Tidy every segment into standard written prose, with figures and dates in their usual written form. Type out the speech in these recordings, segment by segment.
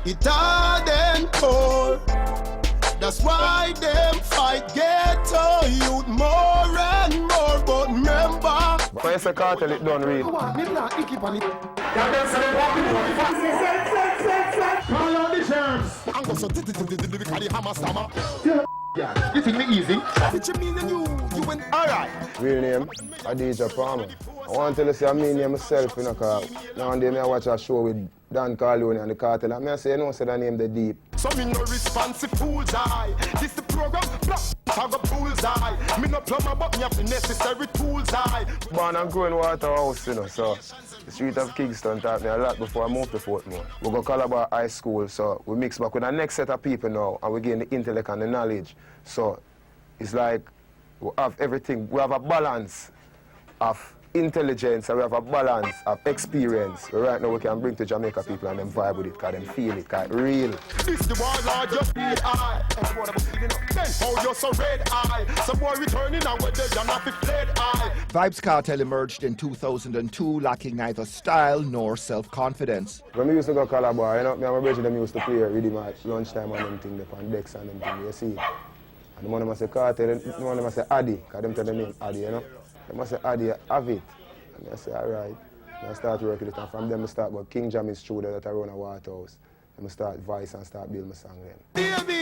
It hard and cold. That's why them fight ghetto youth more and more. But remember, Vybz Cartel, it done real. Call out the germs. I'm going to the hammer stammer. Yeah, you think me easy? What you mean and you went alright? Real name, Adija Palmer. I want to tell you, say, I mean name myself, you know, because now and then I watch a show with Dan Carleone and the Cartel, and I say, you know, say the name the deep. So me no responsive fool's eye. This the program, I got bullseye. Me no plumber, but me have the necessary tools eye. Born and grown Waterhouse, you know, so the street of Kingston taught me a lot before I moved to Portmore. We go Calabar High School, so we mix back with the next set of people now, and we gain the intellect and the knowledge. So it's like we have everything. We have a balance of intelligence, and we have a balance of experience. Right now we can bring to Jamaica people and them vibe with it, because them feel it, because it's real. This the warlord, just red eye. Then how you so red eye? Some boy returning and with the not be fled eye. Vybz Cartel emerged in 2002, lacking neither style nor self-confidence. When we used to go Calabar, you know, me and my brother them used to play rhythm at lunchtime and them thing, on decks and them thing, you see. And the one must say Cartel, the one must say Addy, because them tell the name Addy, you know. They must say Addy, have it. And I say, all right. And I start working it, and from them I start about King Jammy's studio that I run a Waterhouse. And I start voice and start building my song then. Baby,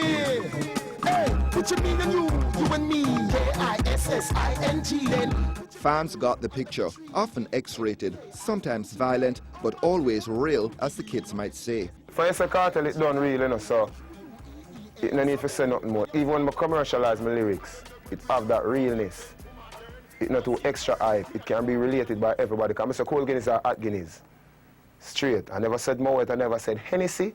hey, what you mean and you and me, K-I-S-S-I-N-G then. Fans got the picture, often X-rated, sometimes violent, but always real, as the kids might say. Vybz Cartel, it done real, you know, so it no need to say nothing more. Even when I commercialize my lyrics, it have that realness. It's not too extra hype. It can be related by everybody. Because I say Cold Guinness or Hot Guinness. Straight. I never said Moet, I never said Hennessy.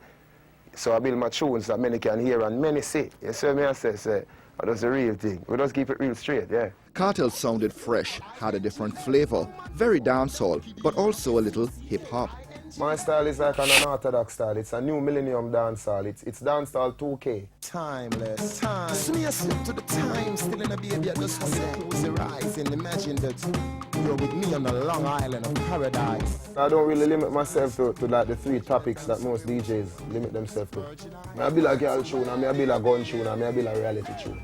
So I build my tunes that many can hear and many see. You see me I say, that's the real thing. We just keep it real straight, yeah. Cartel sounded fresh, had a different flavor, very dancehall, but also a little hip-hop. My style is like an unorthodox style. It's a new millennium dancehall. It's dancehall 2K. Timeless time. See me a slip to the time, still in a baby. I just want to close your eyes and imagine that you're with me on the Long Island of paradise. I don't really limit myself to like the 3 topics that most DJs limit themselves to. I build a girl tune, I build a gun tune, I build a reality tune.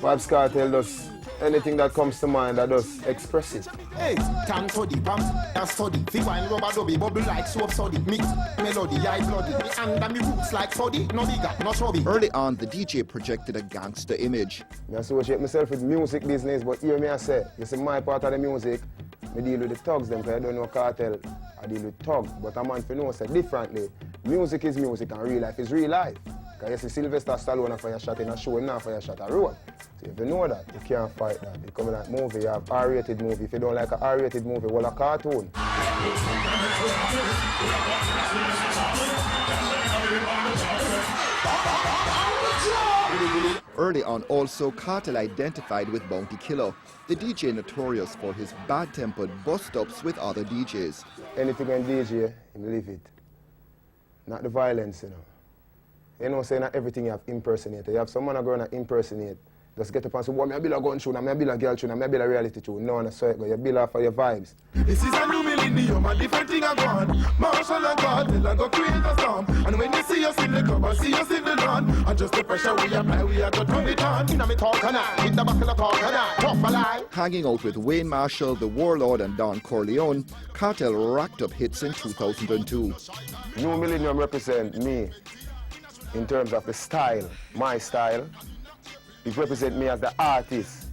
Vybz Cartel does anything that comes to mind, that does express it. Hey, thanks for the pumps, that's study. The wine rubber dubby, bubble like soap study. Mix, melody, eye bloody. Me under me roots like study, no bigger, no chubby. Early on, the DJ projected a gangster image. I associate myself with music business, but hear me I say, you see my part of the music, I deal with the thugs them, because I don't know Cartel, I deal with thugs, but a man for know say differently. Music is music and real life is real life. Because you see Sylvester Stallone fire shot in a show, and now fire shot a road. So if you know that, you can't fight that. You come in that movie, you have R-rated movie. If you don't like an R-rated movie, well, a cartoon. Early on also, Cartel identified with Bounty Killer, the DJ notorious for his bad-tempered bust-ups with other DJs. Anything on DJ, you live it. Not the violence, you know. You know, saying not everything you have impersonated. You have some man going to impersonate. Just get up and say, well, I build a gun tune, I build a girl tune, I build a reality tune. No, that's so it go. You build off of your vibes. This is a new millennium, a different thing I want. Marshall and Cartel, I go create a song. And when you see us in the club, I see us in the dawn. And just the pressure we apply, we are going to turn it on. In a me talk and I, in the back of the talk and I, tough alive. Hanging out with Wayne Marshall, the Warlord, and Don Corleone, Cartel racked up hits in 2002. New Millennium represent me in terms of the style, my style. It represents me as the artist,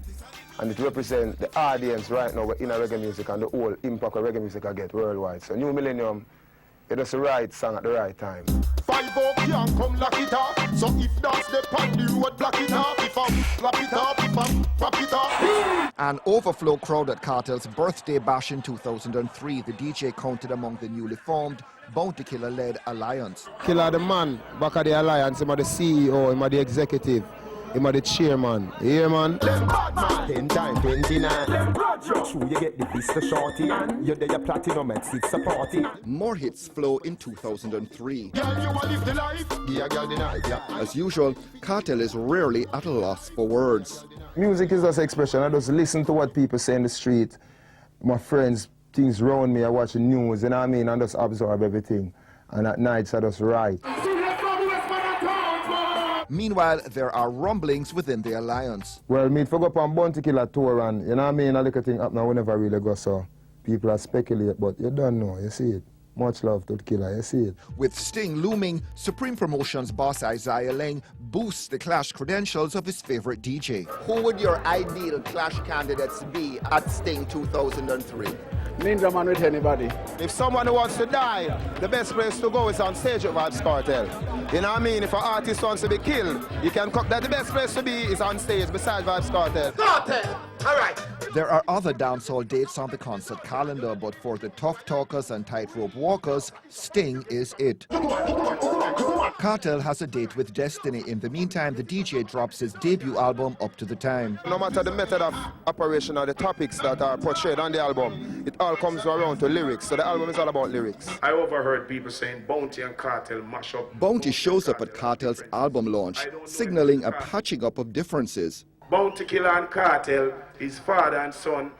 and it represents the audience right now in reggae music and the whole impact of reggae music I get worldwide. So New Millennium, it is the right song at the right time. 5 up, can't come lock it up. So if that's the pan, the road block it up. If I'm slap it up, if I'm wrap it up. An overflow crowd at Cartel's birthday bash in 2003, the DJ counted among the newly formed Bounty Killer-led alliance. Killer the man, back at the alliance, him are the CEO, him are the executive. Him are the chairman. You hear, man? Them bad man. 10 times 29. Them grudge you. True, you get the Vista shorty. You're there, platinum, it's a party. More hits flow in 2003. Girl, you want live the life? Yeah, girl, the night, yeah. As usual, Cartel is rarely at a loss for words. Music is just expression. I just listen to what people say in the street. My friends, things around me, I watch the news, you know what I mean? I just absorb everything. And at night, I just write. Meanwhile, there are rumblings within the alliance. Well, me for go up on Bounty Killer tour and, you know what I mean, a little thing happen, we never really go, so people are speculate, but you don't know, you see it. Much love to the Killer, you see it. With Sting looming, Supreme Promotions boss Isaiah Ling boosts the clash credentials of his favorite DJ. Who would your ideal clash candidates be at Sting 2003? Ninja Man with anybody. If someone wants to die, the best place to go is on stage with Vybz Cartel. You know what I mean? If an artist wants to be killed, you can come. That the best place to be is on stage beside Vybz Cartel. Cartel! All right. There are other dancehall dates on the concert calendar, but for the tough talkers and tightrope walkers, Sting is it. Cartel has a date with Destiny. In the meantime, the DJ drops his debut album Up to the Time. No matter the method of operation or the topics that are portrayed on the album, it all comes around to lyrics. So the album is all about lyrics. I overheard people saying Bounty and Cartel mash up. Bounty shows up at Cartel's album launch, signaling a patching up of differences. Bounty Killer and Cartel is father and son,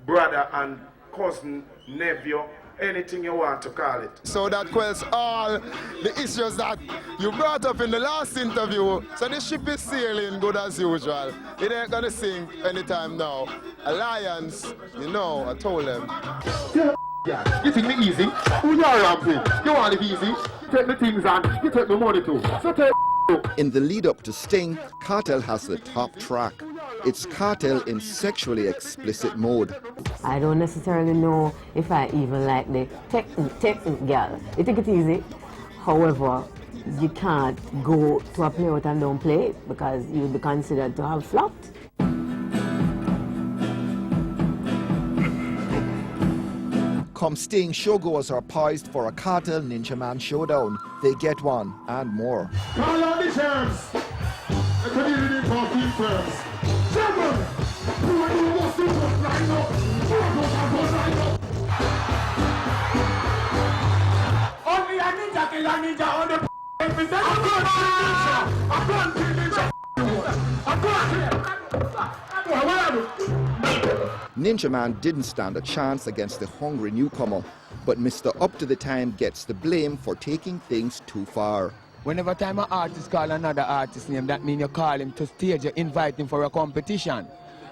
brother and cousin, nephew, anything you want to call it. So that quells all the issues that you brought up in the last interview. So the ship is sailing good as usual. It ain't gonna sink anytime now. Alliance, you know, I told them. Yeah, you think me easy? Who you are ramping? You want it easy? Take the things and you take the money too. So take. In the lead up to Sting, Cartel has the top track. It's Cartel in sexually explicit mode. I don't necessarily know if I even like the technique girl. You take it easy. However, you can't go to a playout and don't play it because you'll be considered to have flopped. Come Sting, showgoers are poised for a Cartel Ninja Man showdown. They get one and more. Call on the champs. The community party first. Seven. Who are you most to put line up? Only a ninja kill a ninja on the represent. I'm going to ninja. I'm going to Ninja Man didn't stand a chance against the hungry newcomer, but Mr. Up to the Time gets the blame for taking things too far. Whenever time an artist call another artist name, that means you call him to stage, you invite him for a competition.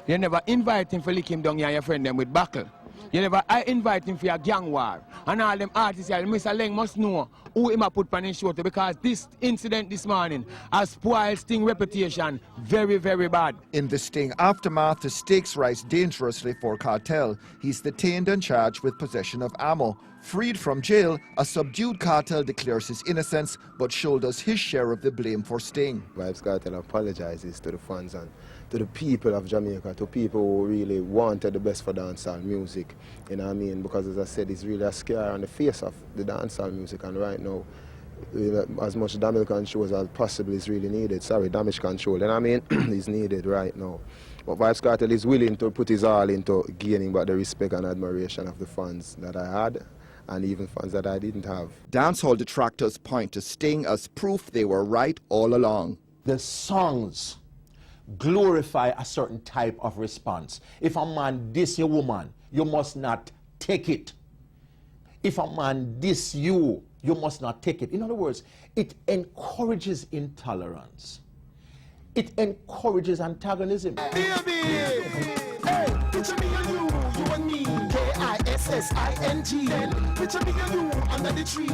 You never invite him for lick him down here and your friend them with buckle. You never invite him for a gang war. And all them artists here, Mr. Leng must know who him a put on his show to, because this incident this morning has spoiled Sting reputation very, very bad. In the Sting aftermath, the stakes rise dangerously for Cartel. He's detained and charged with possession of ammo. Freed from jail, a subdued Cartel declares his innocence but shoulders his share of the blame for Sting. Vybz Cartel apologizes to the fans and to the people of Jamaica, to people who really wanted the best for dancehall music. You know what I mean? Because as I said, it's really a scare on the face of the dancehall music, and right now, as much damage control as possibly is really needed. Sorry, damage control, you know what I mean? is needed right now. But Vybz Cartel is willing to put his all into gaining back the respect and admiration of the fans that I had, and even fans that I didn't have. Dancehall detractors point to Sting as proof they were right all along. The songs glorify a certain type of response. If a man diss your woman, you must not take it. If a man diss you, you must not take it. In other words, it encourages intolerance. It encourages antagonism. Baby! Hey, picture me and you and me. K-I-S-S-I-N-G. Picture me and you under the tree.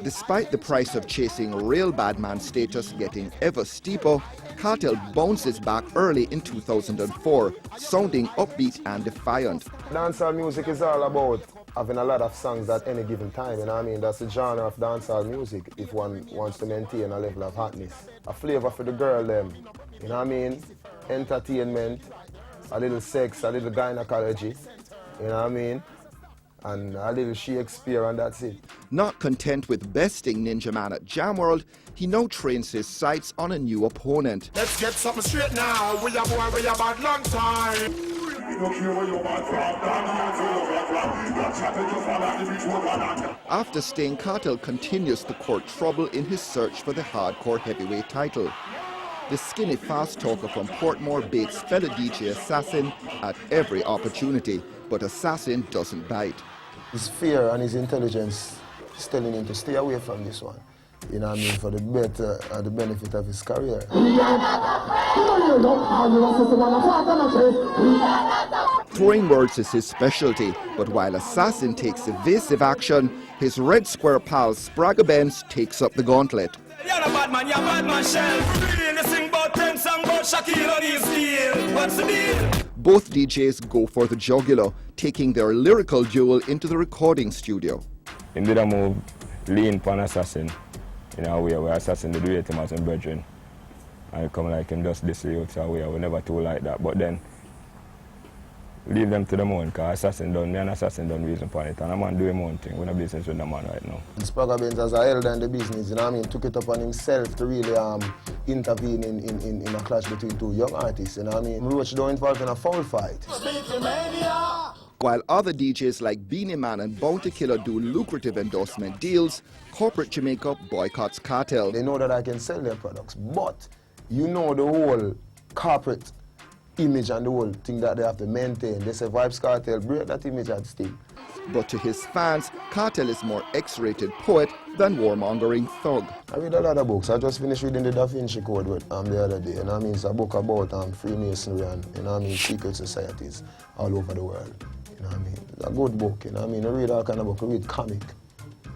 Despite the price of chasing real bad man status getting ever steeper, Cartel bounces back early in 2004, sounding upbeat and defiant. Dancehall music is all about having a lot of songs at any given time, you know what I mean? That's the genre of dancehall music, if one wants to maintain a level of hotness. A flavor for the girl them, you know what I mean? Entertainment, a little sex, a little gynecology, you know what I mean? And a little Shakespeare, and that's it. Not content with besting Ninja Man at Jam World, he now trains his sights on a new opponent. Let's get something straight now. We are boy, we are bad long time. After Sting, Cartel continues to court trouble in his search for the hardcore heavyweight title. The skinny fast talker from Portmore baits fellow DJ Assassin at every opportunity, but Assassin doesn't bite. His fear and his intelligence is telling him to stay away from this one. you know what I mean, for the better and the benefit of his career. Throwing words is his specialty, but while Assassin takes evasive action, his Red Square pal Spragga Benz takes up the gauntlet. Both DJs go for the jugular, taking their lyrical duel into the recording studio. Him did a move, lean upon Assassin, in a way where Assassin did rate him as a brethren. I come like him just this way, so we never too like that. But then, leave them to them own, because Assassin done, me and Assassin done reason upon it. And a man do him own thing, we're in business with the man right now. Spragga Benz as a elder in the business, you know what I mean, took it upon himself to really intervene in a clash between two young artists, you know what I mean. Roach don't involve in a foul fight. While other DJs like Beanie Man and Bounty Killer do lucrative endorsement deals, corporate Jamaica boycotts Cartel. They know that I can sell their products, but you know the whole corporate image and the whole thing that they have to maintain. They say Vybz Cartel, break that image at stake. But to his fans, Cartel is more X-rated poet than warmongering thug. I read a lot of books. I just finished reading the Da Vinci Code the other day. You know what I mean? It's a book about Freemasonry and, you know what I mean, secret societies all over the world. You know what I mean? It's a good book, you know what I mean? I read all kind of book, I read comic.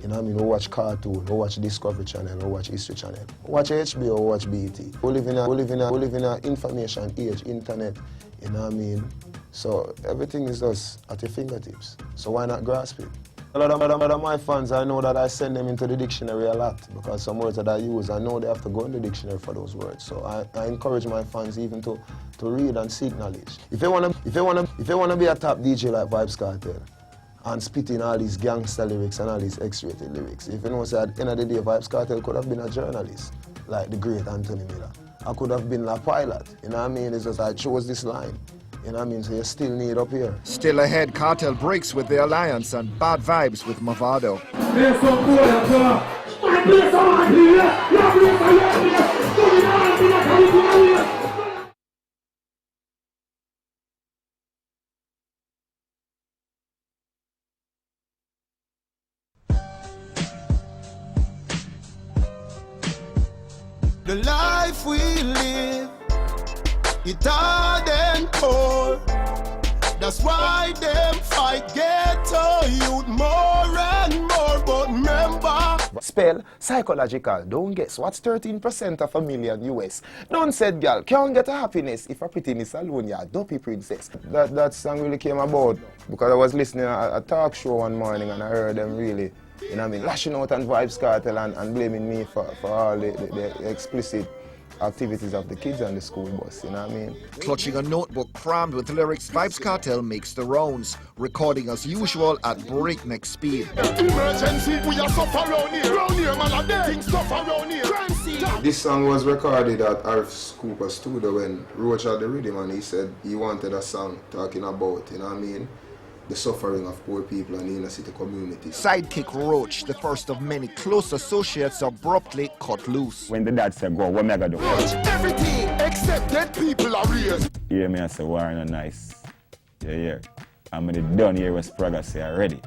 You know what I mean? I watch cartoon, I watch Discovery Channel, I watch History Channel. I watch HBO, I watch BET. We live in a information age, internet, you know what I mean? So everything is just at your fingertips. So why not grasp it? A lot of my fans, I know that I send them into the dictionary a lot because some words that I use, I know they have to go in the dictionary for those words. So I encourage my fans even to read and seek knowledge. If they wanna be a top DJ like Vybz Cartel and spitting all these gangster lyrics and all these X-rated lyrics, if you know, say at the end of the day, Vybz Cartel could have been a journalist like the great Anthony Miller. I could have been a pilot. You know what I mean? It's just I chose this line. You know what I mean? So you still need up here. Still ahead, Cartel breaks with the Alliance and Bad Vibes with Mavado. The life we live, it's hard and poor. That's why them fight ghetto youth more and more. But remember, spell psychological. Don't guess. What's 13% of $1 million US? Don't said girl can't get a happiness if a prettiness alone, yeah, dopey princess. That song really came about because I was listening to a talk show one morning and I heard them really, you know what I mean, lashing out on Vybz Cartel and blaming me for all the explicit activities of the kids on the school bus, you know what I mean? Clutching a notebook crammed with lyrics, Vybz Cartel makes the rounds, recording as usual at breakneck speed. emergency, we are suffer around here. Round here, man, a day. Things suffer around here. This song was recorded at Arif Cooper studio when Roach had the rhythm and he said he wanted a song talking about, you know what I mean, the suffering of poor people in the inner city community. Sidekick Roach, the first of many close associates, abruptly cut loose. When the dad said go, what me I gonna do? Everything except dead people are raised. Yeah, me I say, war no nice. Yeah. I'm done here with Spragga say already.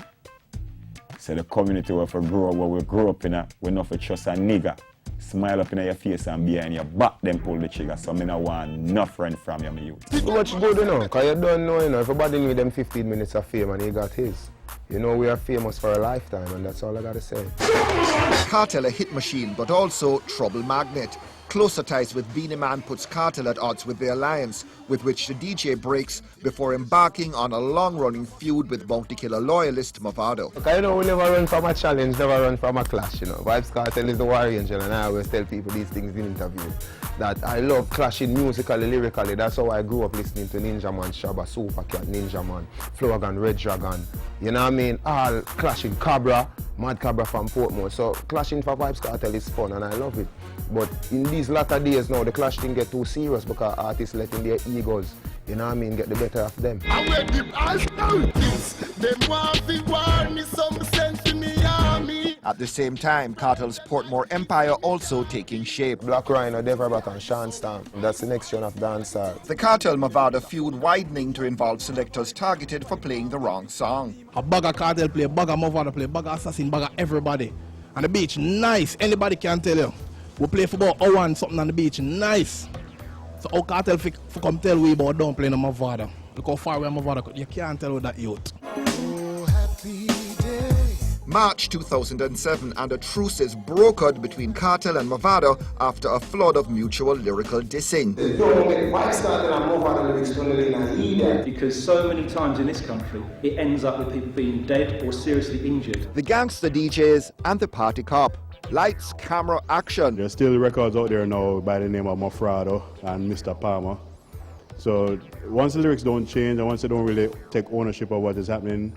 So the community where we grew up in, we not for trust a nigga. Smile up in your face and behind your back, then pull the trigger. So I don't want no friend from you, my youth. Much good, you know, because you don't know, you know, everybody need them 15 minutes of fame and he got his. You know, we are famous for a lifetime and that's all I gotta say. Cartel a hit machine, but also trouble magnet. Closer ties with Beanie Man puts Cartel at odds with the Alliance, with which the DJ breaks before embarking on a long-running feud with Bounty Killer loyalist Mavado. Okay, you know, we never run from a challenge, never run from a clash, you know. Vybz Cartel is the war angel and I always tell people these things in interviews. That I love clashing musically, lyrically. That's how I grew up listening to Ninja Man, Shabba, Supercat, Ninja Man, Flogan, Red Dragon. You know what I mean? All clashing Cabra, Mad Cabra from Portmore. So clashing for Vybz Cartel is fun and I love it. But in these latter days now, the clash thing get too serious because artists letting their egos, you know what I mean, get the better of them. I wear them as this. Them want to warn me some sense in me army. At the same time, Cartel's Portmore empire also taking shape. Black Rhino, Deverbot and Sean Stamp. That's the next one of dancehall. The Cartel-Mavado feud widening to involve selectors targeted for playing the wrong song. A bugger Cartel play, bugger Mavado play, bugger Assassin, bugger everybody. And the beach, nice. Anybody can tell you. We play for about hour and something on the beach, nice. So how Cartel for come tell we about don't play no Mavado. Look how far away Mavado. You can't tell with that youth. Oh, happy day. March 2007, and a truce is brokered between Cartel and Mavado after a flood of mutual lyrical dissing. Because so many times in this country, it ends up with people being dead or seriously injured. The gangster DJs and the party cop. Lights, camera, action. There's still records out there now by the name of Mafrado and Mr. Palmer. So once the lyrics don't change and once they don't really take ownership of what is happening,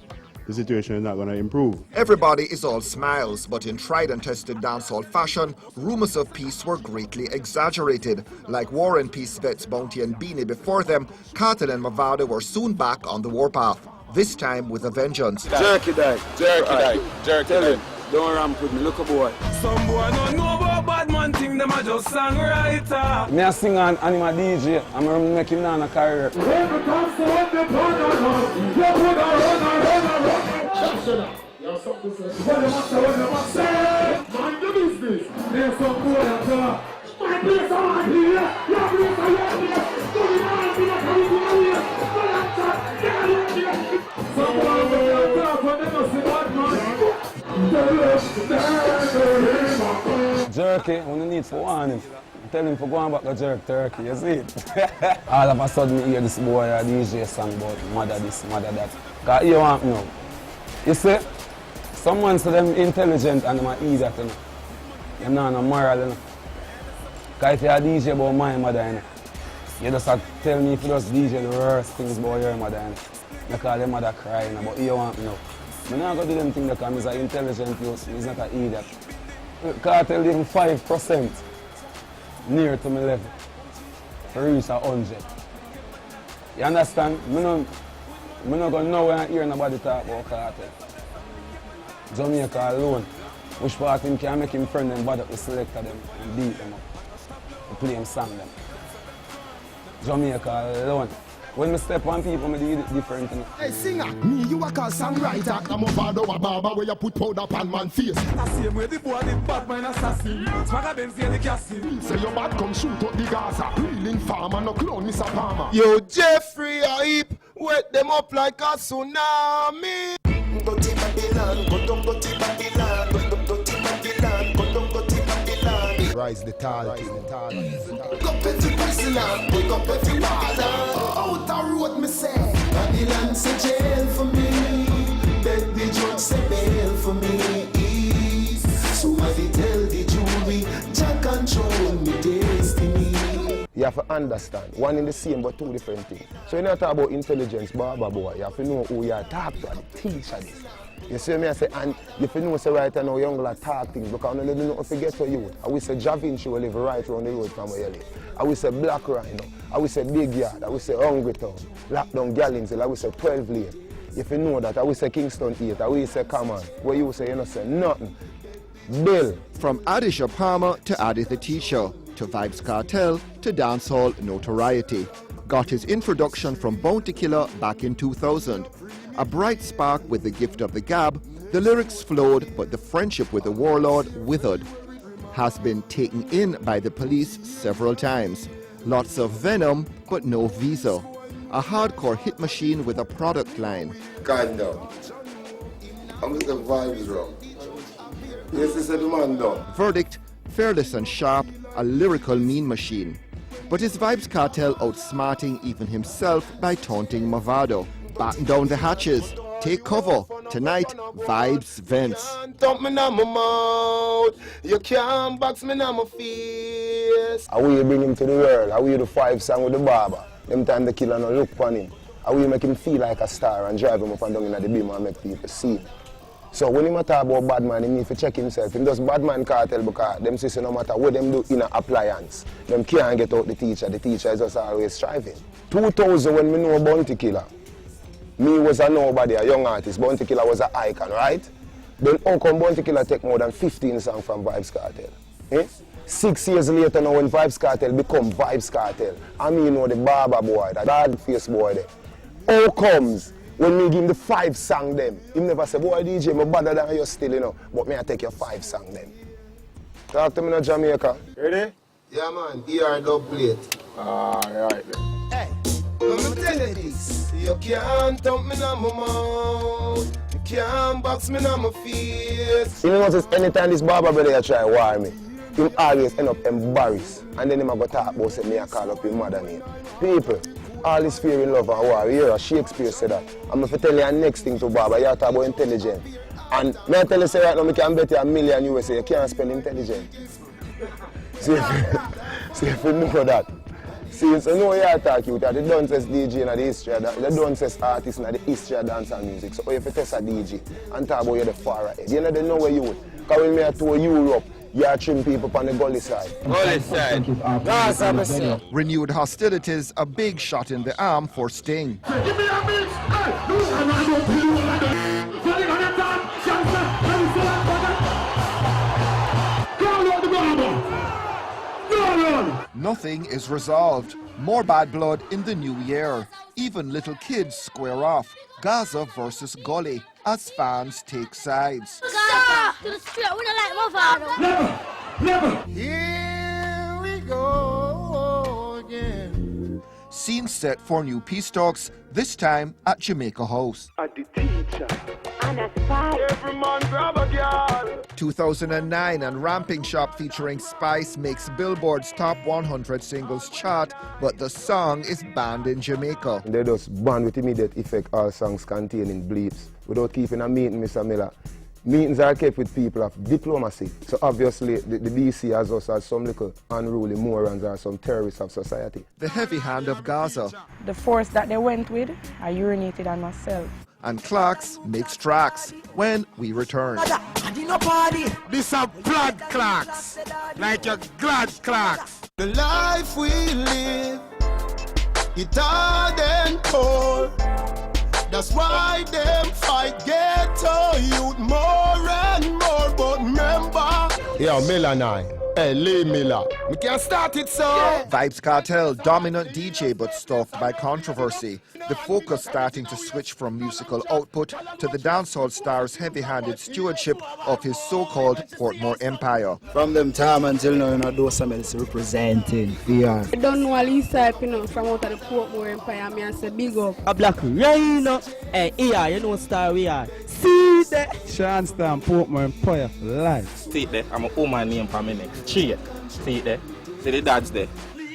the situation is not going to improve. Everybody is all smiles, but in tried and tested dancehall fashion, rumors of peace were greatly exaggerated. Like War and Peace vets Bounty and Beanie before them, Cartel and Mavado were soon back on the warpath, this time with a vengeance. Jerky die, jerky die. Don't ramp with me, look a boy. Some boy don't know about bad man thing, them are just songwriter. Me a sing on Anima DJ, I'm gonna make him down a career. Mind the business, there's some boy that talk. My place on here, your place on here. Some boy will talk when they don't see bad man. Jerky, when you need to warn him, tell him for going back to jerk turkey, you see it? All of a sudden you hear this boy a DJ song about mother this, mother that. Because you want me now. You see, someone say them intelligent and them are idiot, you know. Them not no moral, you know. Because if you're a DJ about my mother, you know, you just have to tell me if you just DJ the worst things about your mother, you know. You call your mother crying, but you want me now. I'm not going to do them things because he's an intelligent youth, he's not an idiot. Cartel even 5% near to my level to reach 100. You understand? I'm not going to know when I hear nobody talk about Cartel. Jamaica alone, which part him can make him friend and bother to select them and beat them up, to play him song them. Jamaica alone. When I step on people, I do it different. Hey singer, me you a call songwriter. I'm a bad over barber where you put powder pan man face. The same way the boy the bad man assassin. Swagger them say the casting. Say your bad come shoot up the Gaza. Real farmer, no clone Mr. Palmer. Yo, Jeffrey a heap, wet them up like a tsunami. Dirty Babylon, go down dirty Babylon, go down dirty Babylon, go down dirty Babylon. Rise the tall king. Pick up every prisoner, pick up every water. Out the road, me say. Babylon say jail for me. Beg the judge say bail for me. Somebody tell the jury, Jack control me destiny. You have to understand, one in the same but two different things. So you not talk about intelligence, barber boy, you have to know who you are talk to, the teacher this. You see me, I say, and if you know say right now young girl talk things, because I don't know if you get to you. I will say Javinci will live right around the road from where you live. I will say Black Rhino, I will say Big Yard, I will say Hungry Town, Lockdown Gallinsville, I will say 12 Lane. If you know that, I will say Kingston 8, I will say Common. Where you say, you know, say nothing. Bill. From Adisha Palmer to Adi the Teacher, to Vybz Cartel to dancehall notoriety. Got his introduction from Bounty Killer back in 2000. A bright spark with the gift of the gab, the lyrics flowed, but the friendship with the warlord withered. Has been taken in by the police several times. Lots of venom, but no visa. A hardcore hit machine with a product line. Kind of. I'm with the vibes wrong. Yes, it's a man though. Verdict, fearless and sharp, a lyrical mean machine. But is Vybz Cartel outsmarting even himself by taunting Mavado? Batten down the hatches, take cover. Tonight, Vybz vents. Dump me na my mouth. You can't box me na my face. How will you bring him to the world? How will you do 5 songs with the barber? Them time the killer no look upon him. How will you make him feel like a star and drive him up and down in the beam and make people see him? So when he talk about bad man, he need to check himself. He does bad man cartel because them say no matter what them do in an appliance, them can't get out the teacher is just always striving. 2000 when me know Bounty Killer, me was a nobody, a young artist, Bounty Killer was an icon, right? Then how come Bounty Killer take more than 15 songs from Vybz Cartel? Eh? 6 years later now when Vybz Cartel become Vybz Cartel, I mean you know the barber boy, that bad face boy there. How comes When me give him the 5 song them, he never say, boy DJ, me better than you still, you know. But me I take your 5 song them. Talk to me in Jamaica. Ready? Yeah, man. ER dub plate. Alright then. Hey, let me tell you this. You can't dump me on my mouth. You can't box me on my face. You notice anytime this barber brother try war me, him always end up embarrassed. And then him a go talk about say me I call up his mother name. People, all this fear in love and war. You hear Shakespeare say that. I'm going to tell you the next thing to barber. You talk about intelligent. And me I tell you say right now, I can bet you $1 million USA. You can't spell intelligent. See if you know that. See, so no you talk you that the Dunsest DJ in the history of the Dunsest artist in the history of dance and music. So if you test a DJ and talk about you the far ahead, you know where you would. Because when me I tour Europe, you are trim people on the gully side. Gully side. Renewed hostilities, a big shot in the arm for Sting. Give me a mix. Nothing is resolved. More bad blood in the new year. Even little kids square off. Gaza versus Gully as fans take sides. Gaza to the street, we don't like my father. Never. Here we go again. Scene set for new peace talks, this time at Jamaica House. At the teacher. And a spy. Every man grab a girl. 2009 and Ramping Shop featuring Spice makes Billboard's Top 100 Singles chart, but the song is banned in Jamaica. They just ban with immediate effect all songs containing bleeps without keeping a meeting, Mr. Miller. Meetings are kept with people of diplomacy. So obviously the DC has us as some little unruly morons or some terrorists of society. The heavy hand of Gaza. The force that they went with, I urinated on myself. And Clarks makes tracks when we return. This a blood clocks, like your glad clocks. The life we live, it's hard and cold. That's why them fight ghetto youth more and more. But remember, Yo, Miller now. Hey, Lee Miller. we can't start it so. Vybz Cartel, dominant DJ but stalked by controversy. The focus starting to switch from musical output to the dancehall star's heavy-handed stewardship of his so-called Portmore empire. From them time until now, you know, those some is representing fear. I don't know what he's type, you know, from out of the Portmore empire, I mean, I say big up. A black rain, hey, here, you know star we are. See that? Shanston, Portmore empire for life. See there, I'm a woman name for my next. See there, see the dad's there.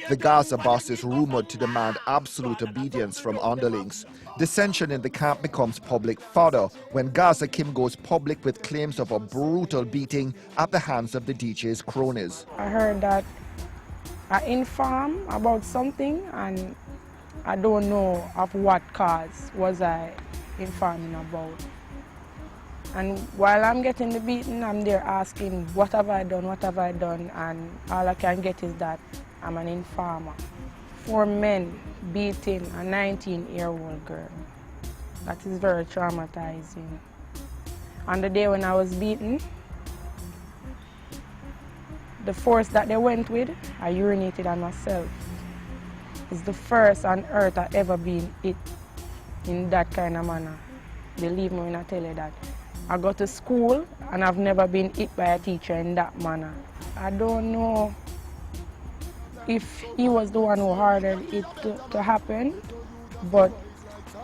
The Gaza boss is rumored to demand absolute obedience from underlings. Dissension in the camp becomes public fodder when Gaza Kim goes public with claims of a brutal beating at the hands of the DJ's cronies. I heard that I informed about something and I don't know of what cause was I informing about. And while I'm getting the beating, I'm there asking, what have I done, and all I can get is that I'm an informer. 4 men beating a 19-year-old girl. That is very traumatizing. On the day when I was beaten, the force that they went with, I urinated on myself. It's the first on earth I ever been hit in that kind of manner. Believe me when I tell you that. I go to school and I've never been hit by a teacher in that manner. I don't know if he was the one who ordered it to happen, but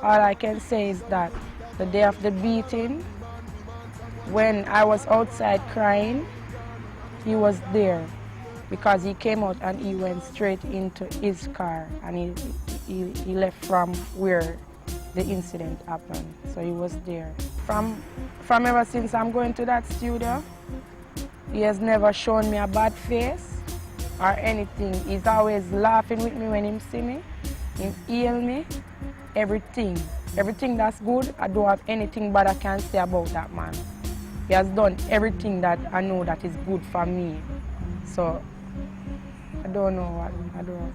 all I can say is that the day of the beating, when I was outside crying, he was there because he came out and he went straight into his car and he left from where the incident happened. So he was there. From ever since I'm going to that studio, he has never shown me a bad face or anything. He's always laughing with me when he see me. He heal me, everything. Everything that's good, I don't have anything bad I can say about that man. He has done everything that I know that is good for me. So, I don't know what, I don't.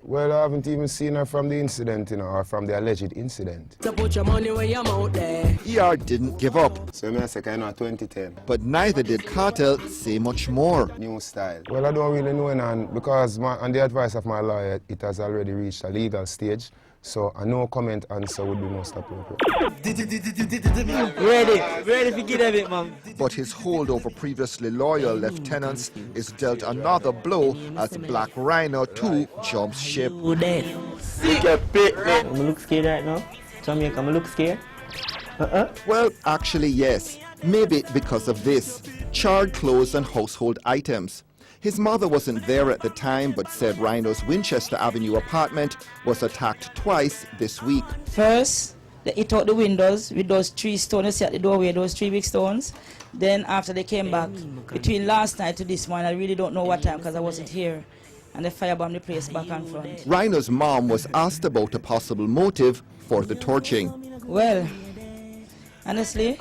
Well, I haven't even seen her from the incident, you know, or from the alleged incident. So put your money where your mouth there. ER didn't give up. So I say, I know 2010. But neither did Cartel say much more. New style. Well, I don't really know, and because on the advice of my lawyer, it has already reached a legal stage. So a no comment answer would be most appropriate. Ready to give them it, man. But his hold over previously loyal lieutenants is dealt another blow as Black Rhino 2 jumps ship. I'm look scared right now. Jamaica, I'm look scared. Well, actually, yes. Maybe because of this. Charred clothes and household items. His mother wasn't there at the time, but said Rhino's Winchester Avenue apartment was attacked twice this week. First, they hit out the windows with those 3 stones. You see at the doorway, those 3 big stones. Then after they came back, between last night to this morning, I really don't know what time because I wasn't here. And they firebombed the place back and front. Rhino's mom was asked about a possible motive for the torching. Well, honestly,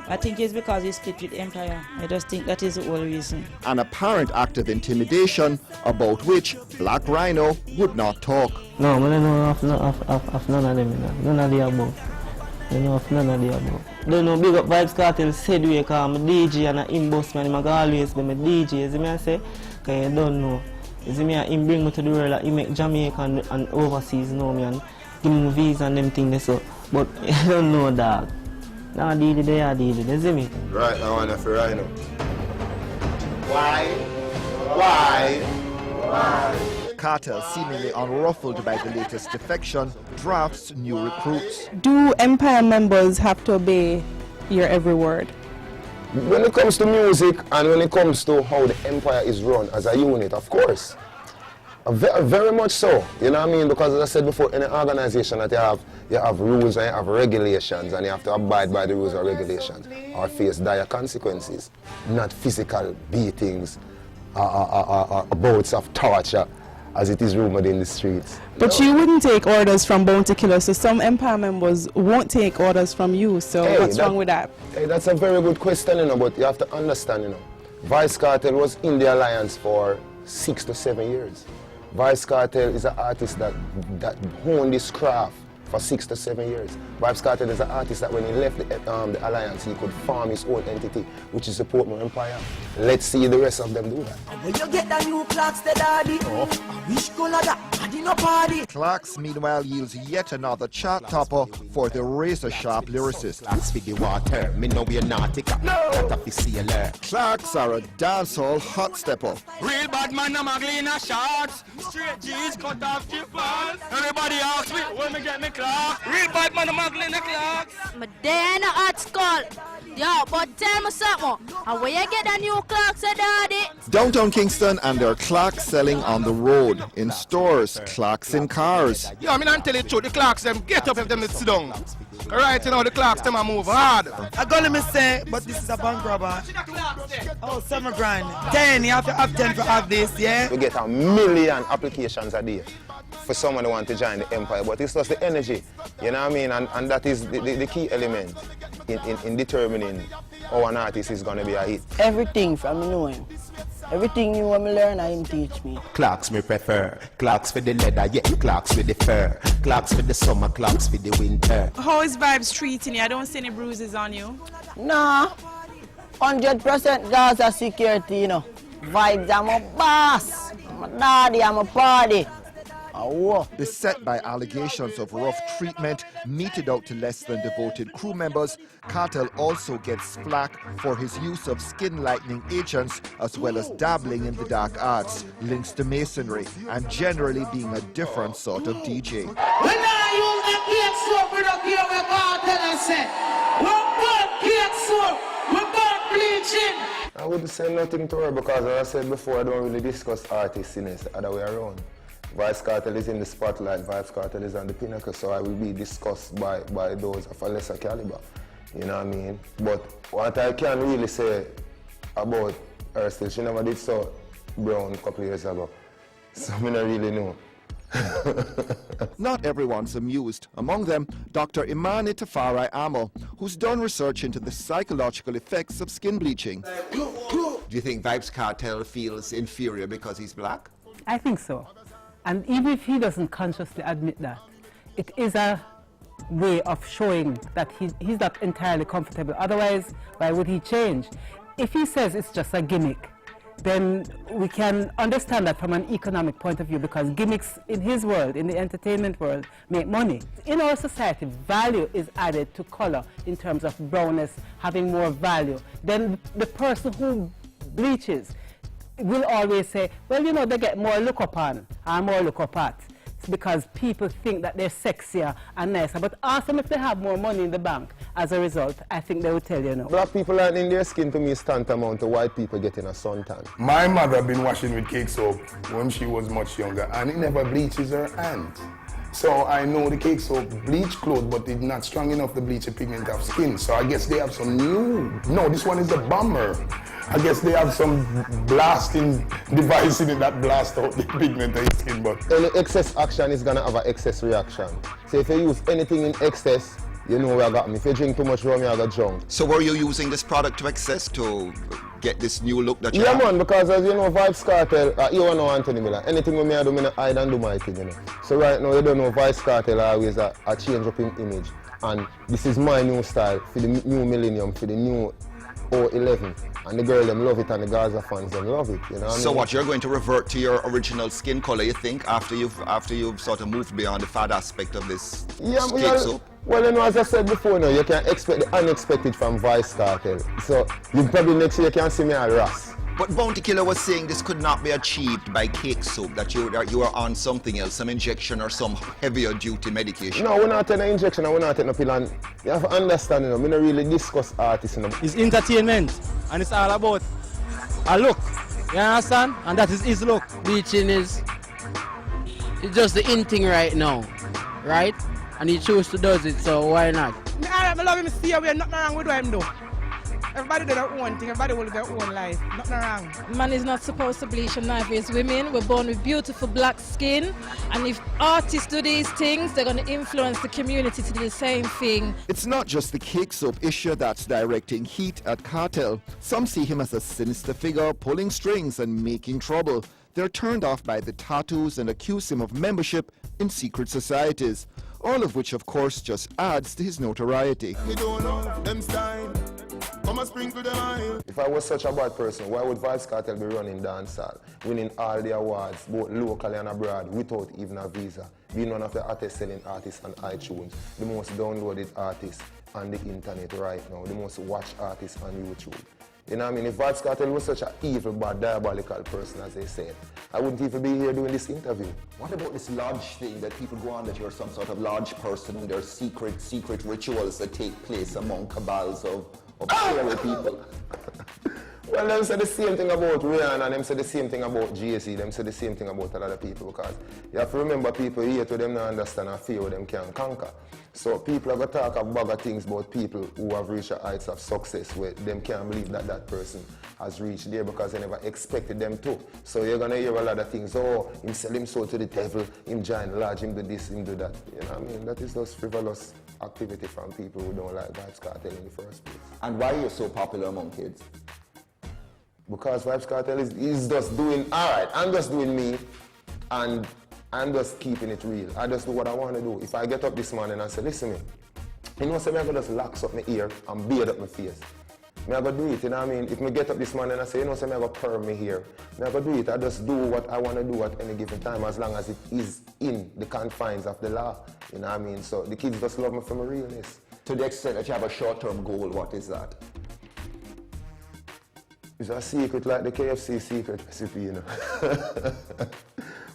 I think it's because he split with Empire. I just think that is the whole reason. An apparent act of intimidation about which Black Rhino would not talk. No, I don't know of none of them. None of the above. I know of none of the above. Don't know, big up Vybz Cartel said we because I'm a DJ and I'm boss man. I'm always be my DJ. You see me I say? Because you don't know. You see me, he bring me to the world, like, he make Jamaica and overseas know me and give me visa and them things so. But you don't know that. Now deal it, you see me? Right, I want to for Rhino. Why? Cartel, seemingly unruffled by the latest defection, drafts new recruits. Do Empire members have to obey your every word? When it comes to music and when it comes to how the Empire is run as a unit, of course. Very much so, you know what I mean? Because as I said before, in an organization that you have rules and you have regulations and you have to abide by the rules and regulations or face dire consequences, not physical beatings or bouts of torture as it is rumored in the streets. But you wouldn't take orders from Bounty Killer, so some Empire members won't take orders from you, so hey, what's wrong with that? Hey, that's a very good question, you know, but you have to understand, you know, Vybz Cartel was in the alliance for 6 to 7 years. Vybz Cartel is an artist that honed this craft for 6 to 7 years. Vybz Cartel is an artist that when he left the alliance, he could form his own entity, which is the Portmore Empire. Let's see the rest of them do that. When you get the new clocks, the daddy. I wish color that, I did not party. Clarks, meanwhile, yields yet another chart topper for the razor-sharp lyricist. Clarks for the water, me know we're nautica. Not a sailor. Clarks are a dancehall hot stepper. Real bad man, I'm ugly in a shorts. Straight jeans, cut off your pants. Everybody asks me, when me get me clocks. Real bad man, I'm ugly in the clocks. My day in the art school. Yo, but tell me something. And where you get the new clocks, daddy? Downtown Kingston and their Clarks selling on the road. In stores, Clarks in cars. Yo, I mean, I'm telling you the truth, the Clarks them get up if them sit down. Right, you know, the Clarks them a move hard. I gotta me say, but this is a bank robber. Oh, 7 grand. 10, you have to have 10 to have this, yeah? We get 1 million applications a day for someone who wants to join the Empire, but it's just the energy, you know what I mean? And that is the key element in determining how an artist is going to be a hit. Everything from me knowing. Everything you want me learn, I him teach me. Clocks me prefer. Clocks for the leather, yeah. Clocks for the fur. Clocks for the summer, clocks for the winter. How is Vybz treating you? I don't see any bruises on you. Nah, 100% Gaza security, you know. Vybz, I'm a boss. I'm a daddy, I'm a party. Beset by allegations of rough treatment meted out to less than devoted crew members, Cartel also gets flack for his use of skin lightening agents as well as dabbling in the dark arts, links to masonry, and generally being a different sort of DJ. When I use the cake soap, we don't care what Cartel has said. We burn cake soap, we burn bleaching. I wouldn't say nothing to her because, as I said before, I don't really discuss artists in this the other way around. Vybz Cartel is in the spotlight, Vybz Cartel is on the pinnacle, so I will be discussed by those of a lesser caliber, you know what I mean? But what I can really say about her still, she never did so brown a couple of years ago, so I don't really know. Not everyone's amused. Among them, Dr. Imani Tafari Amo, who's done research into the psychological effects of skin bleaching. Do you think Vybz Cartel feels inferior because he's black? I think so. And even if he doesn't consciously admit that, it is a way of showing that he's not entirely comfortable. Otherwise, why would he change? If he says it's just a gimmick, then we can understand that from an economic point of view, because gimmicks in his world, in the entertainment world, make money. In our society, value is added to color in terms of brownness having more value. Then the person who bleaches will always say, well, you know, they get more look upon and more look up at. It's because people think that they're sexier and nicer. But ask them if they have more money in the bank as a result. I think they will tell you no. Black people lightening their skin to me is tantamount to white people getting a suntan. My mother been washing with cake soap when she was much younger, and it never bleaches her hands. So I know the cake soap bleach clothes, but it's not strong enough to bleach a pigment of skin. So I guess they have some new, no, this one is a bomber. I guess they have some blasting device in it that blast out the pigment of your skin. But any excess action is gonna have an excess reaction. So if you use anything in excess, you know where I got me. If you drink too much rum, you got drunk. So were you using this product to excess to get this new look that you have? have? Yeah man, because as you know, Vybz Cartel, you know Anthony Miller. Anything with me I do, me hide and do my thing, you know. So right now, you don't know, Vybz Cartel always a change up in image. And this is my new style for the new millennium, for the new 011. And the girl them love it and the Gaza fans them love it. You know what So I mean? what, you're going to revert to your original skin color, you think, after you've sort of moved beyond the fad aspect of this cake soap? Well, you know, as I said before, you can expect the unexpected from Vybz Cartel. So you probably next year can see me at Ross. But Bounty Killer was saying this could not be achieved by cake soap, that you are on something else, some injection or some heavier duty medication. No, we're not taking an injection and we're not taking a pill. And you have to understand, you know, we don't really discuss artists. You know. It's entertainment and it's all about a look. You understand? And that is his look. Bleaching is it's just the in thing right now, right? And he chose to do it, so why not? I love him, see we are nothing wrong with what him do. Everybody do their own thing, everybody will live their own life. Nothing wrong. Man is not supposed to bleach and knife his women. We're born with beautiful black skin. And if artists do these things, they're going to influence the community to do the same thing. It's not just the cake soap issue that's directing heat at Cartel. Some see him as a sinister figure, pulling strings and making trouble. They're turned off by the tattoos and accuse him of membership in secret societies. All of which, of course, just adds to his notoriety. If I was such a bad person, why would Vybz Cartel be running dancehall, winning all the awards, both locally and abroad, without even a visa, being one of the hottest selling artists on iTunes, the most downloaded artist on the internet right now, the most watched artist on YouTube? You know what I mean? If Vybz Cartel was such an evil, bad, diabolical person, as they said, I wouldn't even be here doing this interview. What about this lodge thing that people go on that you're some sort of lodge person and there's secret rituals that take place among cabals of fairy people? Well, them say the same thing about Rihanna, and them say the same thing about JC, them say the same thing about a lot of people, because you have to remember people here to them not understand and fear what them can conquer. So people are going to talk a bag of things about people who have reached the heights of success where them can't believe that that person has reached there because they never expected them to. So you're going to hear a lot of things, oh, him sell him soul to the devil, him giant large, him do this, him do that. You know what I mean? That is just frivolous activity from people who don't like Vybz Cartel in the first place. And why are you so popular among kids? Because Vybz Cartel is just doing, all right, I'm just doing me, and I'm just keeping it real. I just do what I want to do. If I get up this morning and say, listen me, you know, so I'm going to just locks up my ear and beard up my face. I'm going to do it, you know what I mean? If I get up this morning and I say, you know, so I'm going to perm my hair. I'm going to do it. I just do what I want to do at any given time as long as it is in the confines of the law. You know what I mean? So the kids just love me for my realness. To the extent that you have a short-term goal, what is that? It's a secret like the KFC secret recipe, you know.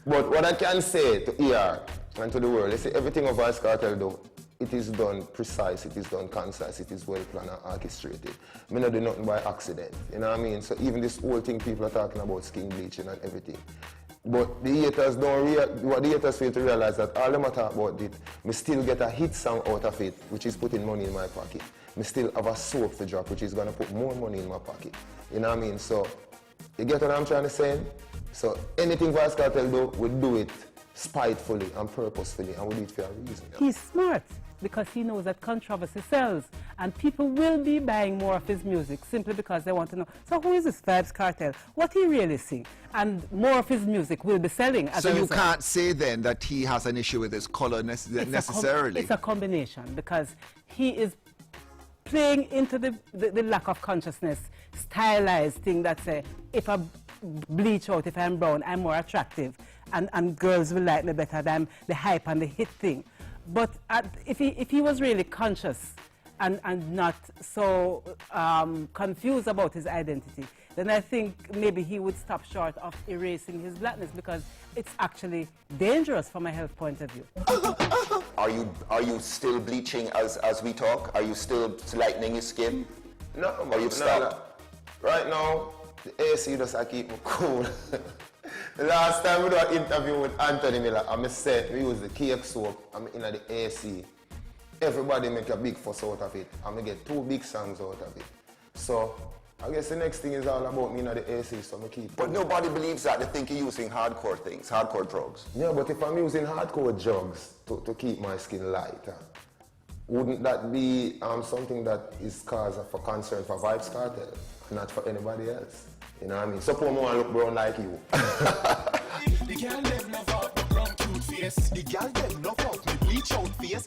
But what I can say to ER and to the world, is everything of Vybz Cartel do, it is done precise, it is done concise, it is well planned and orchestrated. I mean, I do nothing by accident, you know what I mean? So even this whole thing people are talking about skin bleaching and everything. But the haters what the haters fail to realize that all them talk about it, me still get a hit song out of it, which is putting money in my pocket. Me still have a soap to drop, which is gonna put more money in my pocket. You know what I mean? So, you get what I'm trying to say? So, anything Vybz Cartel do, we do it spitefully and purposefully, and we do it for a reason. He's smart because he knows that controversy sells, and people will be buying more of his music simply because they want to know, so who is this Vybz Cartel? What he really sing? And more of his music will be selling as a result. So you can't say then that he has an issue with his color necessarily? It's a combination, because he is playing into the lack of consciousness, stylized thing that say, if a bleach out if I'm brown, I'm more attractive, and girls will like me better than the hype and the hit thing. But if he was really conscious and not so confused about his identity, then I think maybe he would stop short of erasing his blackness, because it's actually dangerous from a health point of view. Are you still bleaching as we talk? Are you still lightening your skin? No, or you've stopped? Right now, the AC just keep me cool. The last time we did an interview with Anthony Miller, I said we use the cake soap, I'm in the AC. Everybody make a big fuss out of it. I'm gonna get 2 big songs out of it. So I guess the next thing is all about me in the AC, so I keep. But nobody believes that. They think you're using hardcore things, hardcore drugs. Yeah, but if I'm using hardcore drugs to keep my skin light, wouldn't that be something that is cause for concern for Vybz Cartel, not for anybody else? You know what I mean? Suppose I want to look brown like you. The girl them love out the brown cute face. The girl them love out me bleach out face.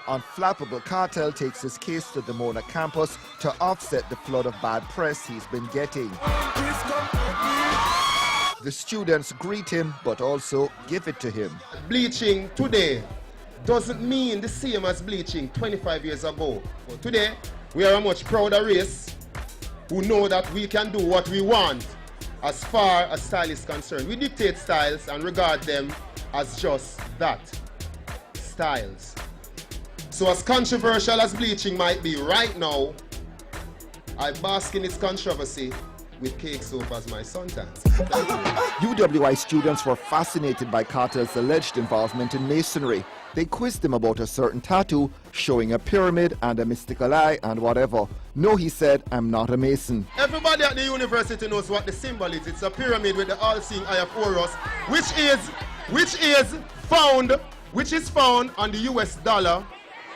Unflappable Cartel takes his case to the Mona campus to offset the flood of bad press he's been getting. The students greet him, but also give it to him. Bleaching today doesn't mean the same as bleaching 25 years ago. But today, we are a much prouder race who know that we can do what we want as far as style is concerned. We dictate styles and regard them as just that, styles. So as controversial as bleaching might be right now, I bask in its controversy with cake soap as my suntans. UWI students were fascinated by Cartel's alleged involvement in masonry. They quizzed him about a certain tattoo showing a pyramid and a mystical eye and whatever. No, he said, I'm not a mason. Everybody at the university knows what the symbol is. It's a pyramid with the all-seeing eye of Horus, which is found on the US dollar.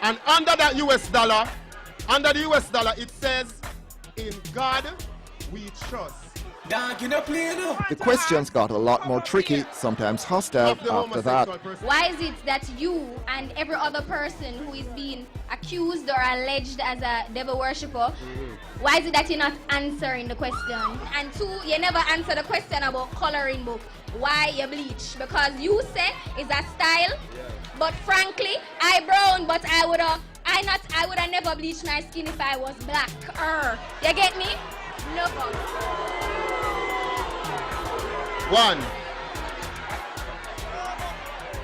And under that US dollar, it says, in God we trust. The questions got a lot more tricky, sometimes hostile after that. Why is it that you and every other person who is being accused or alleged as a devil worshipper, why is it that you're not answering the question? And 2, you never answer the question about coloring book. Why you bleach? Because you say it's a style, but frankly, I brown, but I would have never bleached my skin if I was black. You get me? Never. 1.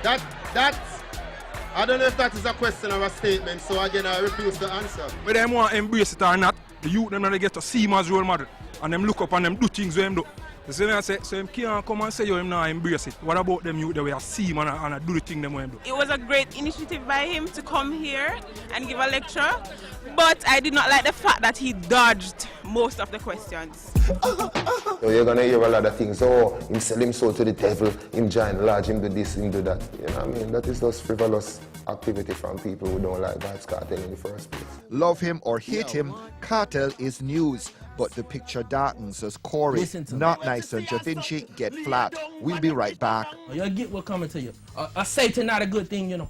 That's, I don't know if that is a question or a statement, so again I refuse to answer. Whether them want to embrace it or not, the youth them not get to see him as role model. And them look up and them do things with him do. You see me I say, so him can't come and say yo him not embrace it. What about them youth that we see him and do the thing them with him do? It was a great initiative by him to come here and give a lecture, but I did not like the fact that he dodged most of the questions. So you're gonna hear a lot of things. Oh, him sell him soul to the devil, him giant large, him do this, him do that. You know what I mean? That is just frivolous activity from people who don't like Vybz Cartel in the first place. Love him or hate him, Cartel is news. But the picture darkens as Corey, Not Nice and Ja Vinci get flat. We'll be right back. You get what coming to you. A Satan not a good thing, you know.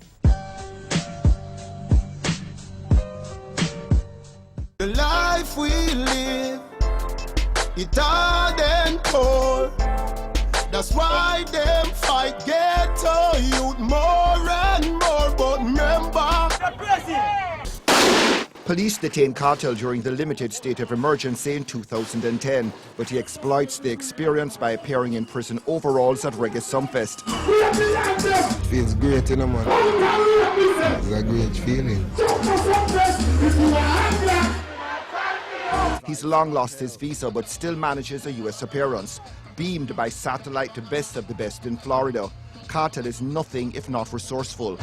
The life we live, it hard and poor. That's why them fight ghetto youth more and more. But remember, police detained Cartel during the limited state of emergency in 2010, but he exploits the experience by appearing in prison overalls at Reggae Sumfest. Feels great, you know, man. It's a great feeling. He's long lost his visa, but still manages a US appearance. Beamed by satellite to best of the best in Florida, Cartel is nothing if not resourceful.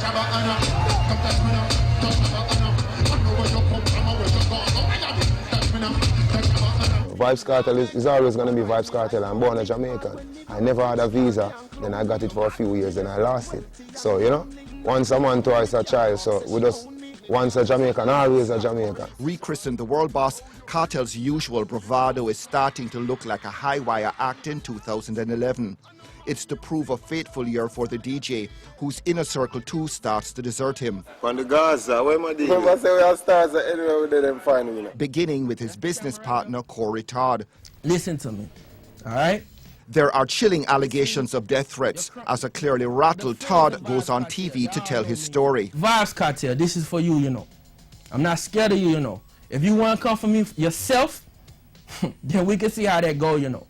Vybz Cartel is always going to be Vybz Cartel. I'm born a Jamaican. I never had a visa, then I got it for a few years, then I lost it. So, you know, once a man, twice a child, so we just Once a Jamaican, always a Jamaican. Rechristened the world boss, Cartel's usual bravado is starting to look like a high-wire act in 2011. It's to prove a fateful year for the DJ, whose inner circle too starts to desert him. On the Gaza, where my DJ? Remember say we have stars anywhere we did them find me. Beginning with his business partner, Corey Todd. Listen to me, all right? There are chilling allegations of death threats as a clearly rattled Todd goes on TV to tell his story. Vybz Cartel, this is for you, you know. I'm not scared of you, you know. If you want to come for me yourself, then we can see how that go, you know.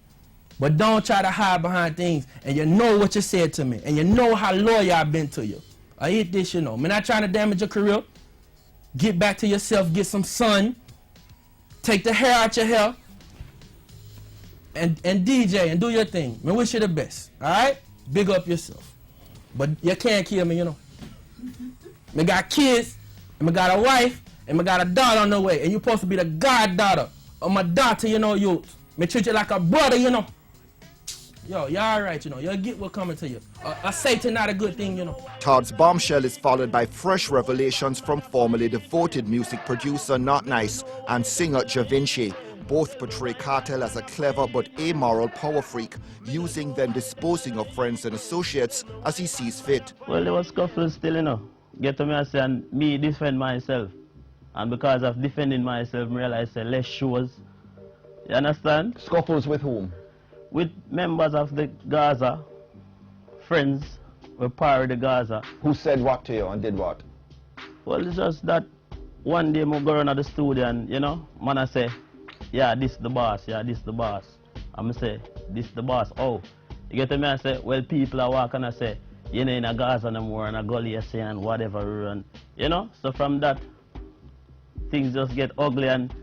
But don't try to hide behind things, and you know what you said to me, and you know how loyal I've been to you. I hate this, you know. I'm not trying to damage your career. Get back to yourself, get some sun, take the hair out your hair, and DJ and do your thing. I wish you the best, all right? Big up yourself. But you can't kill me, you know. I got kids, and I got a wife, and I got a daughter on the way, and you're supposed to be the goddaughter of my daughter, you know, you. Me treat you like a brother, you know. Yo, you all right, you know. You'll get what's coming to you. A Satan not a good thing, you know. Todd's bombshell is followed by fresh revelations from formerly devoted music producer Not Nice and singer Javinci. Both portray Cartel as a clever but amoral power freak, using then disposing of friends and associates as he sees fit. Well, there was scuffle still, you know. Get to me and say, and me defend myself. And because of defending myself, I realize less shows. You understand? Scuffles with whom? With members of the Gaza, friends were part of the Gaza. Who said what to you and did what? Well, it's just that one day I go around to the studio and, you know, man I say, yeah, this the boss, yeah, this the boss. I'm say, this the boss. Oh, you get to me and say, well, people are walking and say, you know, in a Gaza no more, and a gully say, and whatever, and, you know, so from that, things just get ugly and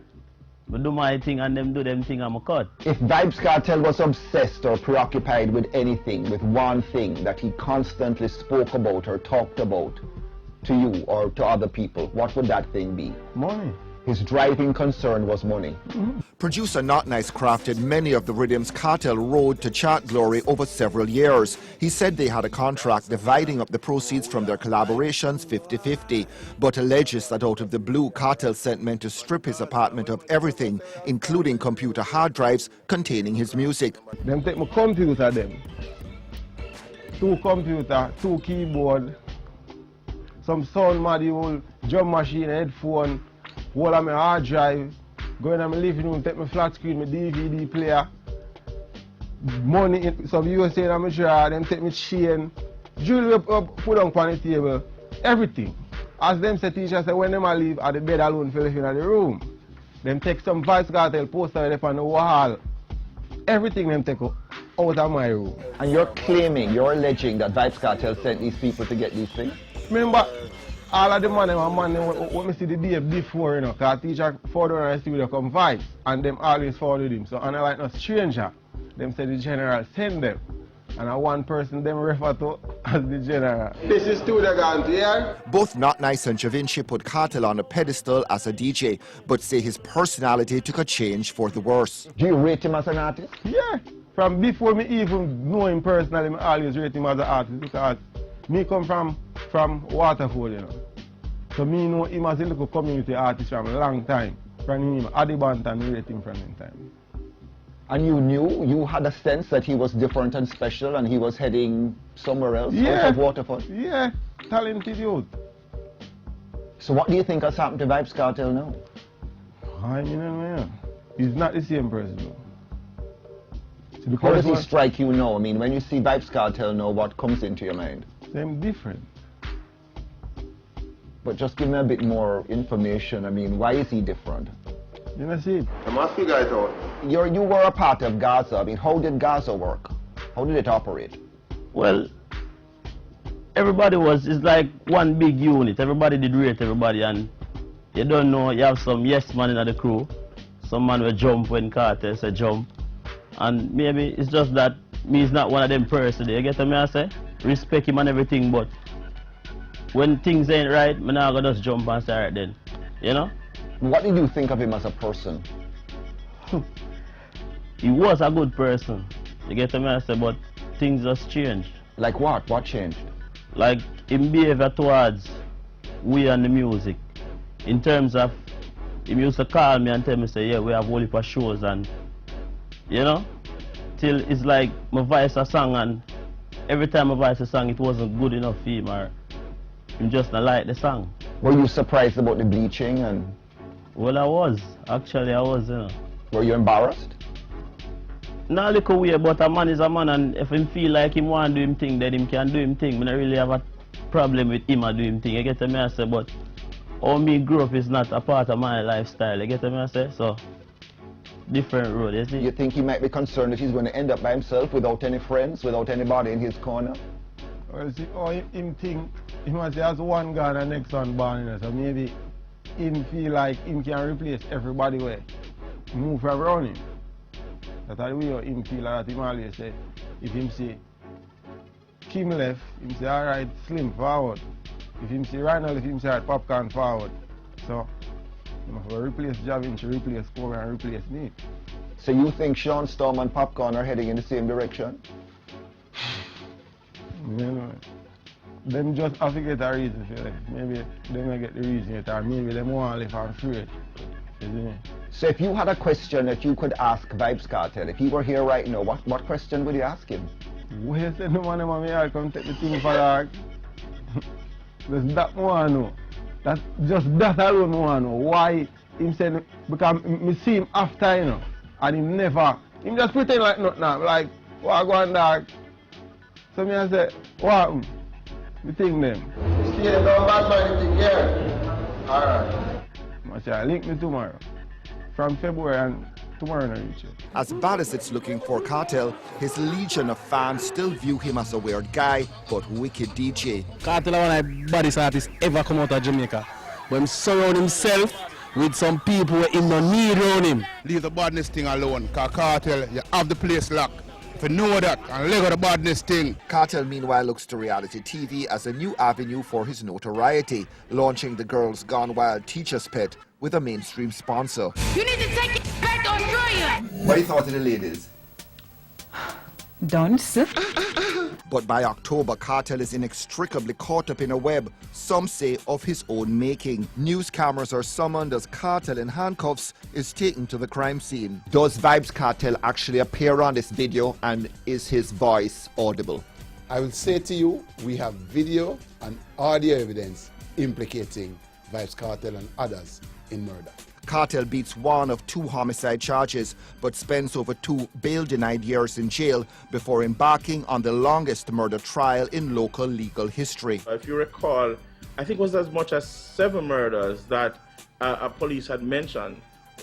I do my thing and them do them thing I'm a cut. If Vybz Cartel was obsessed or preoccupied with anything, with one thing that he constantly spoke about or talked about to you or to other people, what would that thing be? Money. His driving concern was money. Producer Not Nice crafted many of the rhythms Cartel rode to chart glory over several years. He said they had a contract dividing up the proceeds from their collaborations 50-50, but alleges that out of the blue, Cartel sent men to strip his apartment of everything, including computer hard drives containing his music. Them take my computer, them. 2 computer, 2 keyboard, some sound module, drum machine, headphone, all of my hard drive, go in my living room, take my flat screen, my DVD player, money, some USA in my drawer, them take my chain, jewelry put on the table, everything. As them say, teacher say, when them a leave, at the bed alone for living in the room. Them take some Vybz Cartel poster up on the wall, everything them take out of my room. And you're claiming, you're alleging that Vybz Cartel sent these people to get these things? Remember, all of the man what me see the day before, you know, because teacher forward on the studio come Vybz, and them always forward him. So, and I like no stranger, them say the general send them. And one person them refer to as the general. This is studio gone to here. Both Not Nice and Javinci put Cartel on a pedestal as a DJ, but say his personality took a change for the worse. Do you rate him as an artist? Yeah. From before me even know him personally, I always rate him as an artist because me come from Waterford, you know. So me know him as a little community artist from a long time. From him, Adibant, we rate him from him time. And you knew, you had a sense that he was different and special and he was heading somewhere else out of Waterford? Yeah, talented youth. So what do you think has happened to Vybz Cartel now? I mean, he's not the same person now. So how does he strike you now? I mean, when you see Vybz Cartel now, what comes into your mind? Them different. But just give me a bit more information. I mean, why is he different? You know, see, I must figure it out. You were a part of Gaza. I mean, how did Gaza work? How did it operate? Well, everybody it's like one big unit. Everybody did rate everybody, and you don't know, you have some yes man in the crew. Some man will jump when Carter say jump. And maybe it's just that me is not one of them persons. You get what I say? Respect him and everything, but when things ain't right, I'm not gonna just jump and say right then. You know? What did you think of him as a person? He was a good person. You get what I say? But things just changed. Like what? What changed? Like him behavior towards we and the music. in terms of, he used to call me and tell me, say, yeah, we have a whole heap of shows, and, you know, till it's like my voice a song, and every time I voice a song, it wasn't good enough for him, or him just not like the song. Were you surprised about the bleaching? And Well, I was. Actually, I was, you know. were you embarrassed? Not a little weird, but a man is a man, and if him feel like him want to do him thing, then him can do him thing. I don't really have a problem with him or do him thing. You get me, I say, but how me grow up is not a part of my lifestyle. You get me, I say? So, different road, you see? You think he might be concerned that he's going to end up by himself without any friends, without anybody in his corner? Well, see, him think, he must say, as one gone and next one born, you know, so maybe him feel like him can replace everybody where move around him. That's the way him feel like that. Him always say, if him see Kim left, him say, alright, Slim forward. If him see Rhino, if him say, alright, Popcorn forward. So, you must replace Javin to replace Corey and replace me. So you think Sean Storm and Popcorn are heading in the same direction? You know, them just have to get a reason for it. Maybe they don't get the reason yet, or maybe they want to live and free. So if you had a question that you could ask Vybz Cartel, if he were here right now, what question would you ask him? Why you say no man I'll come take the thing for that? Just that one know. That's just that alone one know. Why him say, because me see him after, you know, and him just pretend like nothing now, like, what go on dog? So me I say, what? Me think them. See them don't bad man anything here. Alright. I say, link me tomorrow. From February and tomorrow I reach it. As bad as it's looking for Cartel, his legion of fans still view him as a weird guy, but wicked DJ. Cartel is one of the baddest artists ever come out of Jamaica. But he surround himself with some people who him no need around him. Leave the badness thing alone, because Cartel, you have the place locked. If you know that, and let go the badness thing. Cartel meanwhile looks to reality TV as a new avenue for his notoriety, launching the Girls Gone Wild Teacher's Pet with a mainstream sponsor. You need to take it back to Australia. What do you thought of the ladies? Dunce. But by October, Cartel is inextricably caught up in a web, some say of his own making. News cameras are summoned as Cartel in handcuffs is taken to the crime scene. Does Vybz Cartel actually appear on this video, and is his voice audible? I will say to you, we have video and audio evidence implicating Vybz Cartel and others in murder. Cartel beats one of 2 homicide charges, but spends over 2 bail-denied years in jail before embarking on the longest murder trial in local legal history. If you recall, I think it was as much as 7 murders that police had mentioned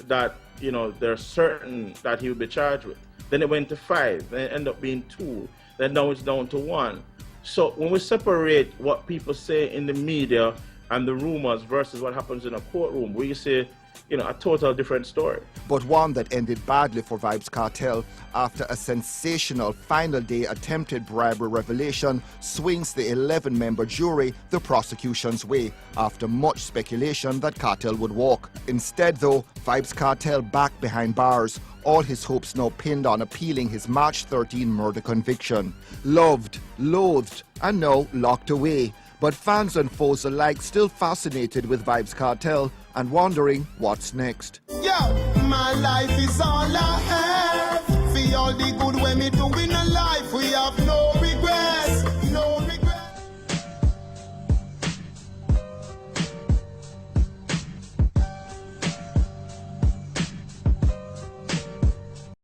that, you know, they're certain that he would be charged with. Then it went to 5, then it ended up being 2, then now it's down to 1. So when we separate what people say in the media and the rumors versus what happens in a courtroom, we say, you know, a total different story. But one that ended badly for Vybz Cartel after a sensational final day attempted bribery revelation swings the 11-member jury the prosecution's way after much speculation that Cartel would walk. Instead, though, Vybz Cartel back behind bars, all his hopes now pinned on appealing his March 13 murder conviction. Loved, loathed, and now locked away. But fans and foes alike still fascinated with Vybz Cartel and wondering what's next. Yo, my life is all I have. For all the good when me doing